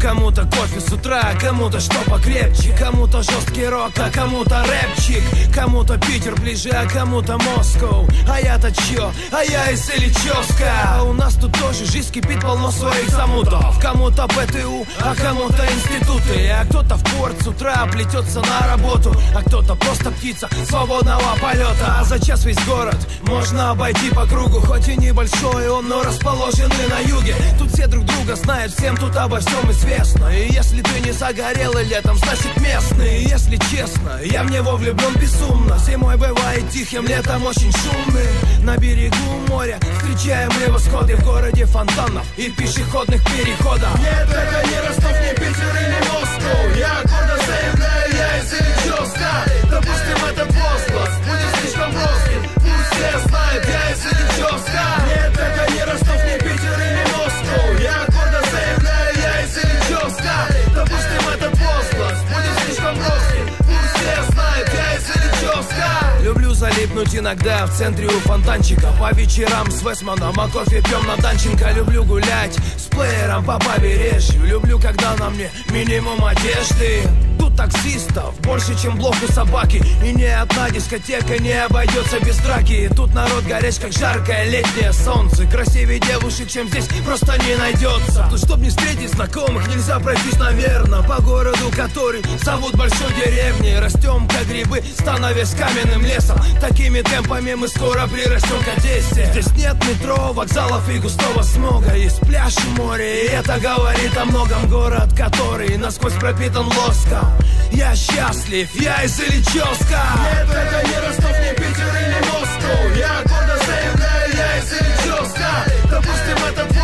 Кому-то кофе с утра, кому-то что покрепче, кому-то жесткий рок, а кому-то рэпчик, кому-то Питер ближе, а кому-то Москва. А я-то чё? А я из Ильичевска. А у нас тут тоже жизнь кипит, полно своих замутов. Кому-то ПТУ, а кому-то институты. А кто-то в порт с утра плетется на работу, а кто-то просто птица свободного полета. А за час весь город можно обойти по кругу, хоть и небольшой он, но расположенный на юге. Тут все друг друга знают, всем тут обо всем известно. И если ты не загорелый летом, значит местный. И если честно, я в него влюблен безумно. Зимой бывает тихим, летом очень шумным. На берегу моря встречаем мы восходы, в городе фонтанов и пешеходных переходов. Нет, это не Ростов, не Питер и не Москва. Я гордо заявляю, я из Ильичевска. Допустим, этот возглас будет слишком броским, пусть все знают, я из Ильичевска. Нет, это не Ростов, не Питер и не Москва. Я гордо заявляю, я из Ильичевска. Допустим, этот возглас будет слишком броским, пусть все знают, я из Ильичевска. Люблю залипнуть иногда в центре у фонтанчика, по вечерам с Весманом, а кофе пьем на Данченко. Люблю гулять с плеером по побережью, люблю, когда на мне минимум одежды. Тут таксистов больше, чем блох у собаки, и ни одна дискотека не обойдется без драки. Тут народ горяч, как жаркое летнее солнце. Красивее девушек, чем здесь, просто не найдется. Тут, чтоб не встретить знакомых, нельзя пройтись, наверно, по городу, который зовут большой деревней. Растем, как грибы, становясь каменным лесом. Такими темпами мы скоро прирастем к Одессе. Здесь нет метро, вокзалов и густого смога. Есть пляж и море, и это говорит о многом. Город, который насквозь пропитан лоском. Я счастлив, я из Ильичевска. Нет, это не Ростов, не Питер и не Москва. Я гордо заявляю, я из Ильичевска. Допустим, этот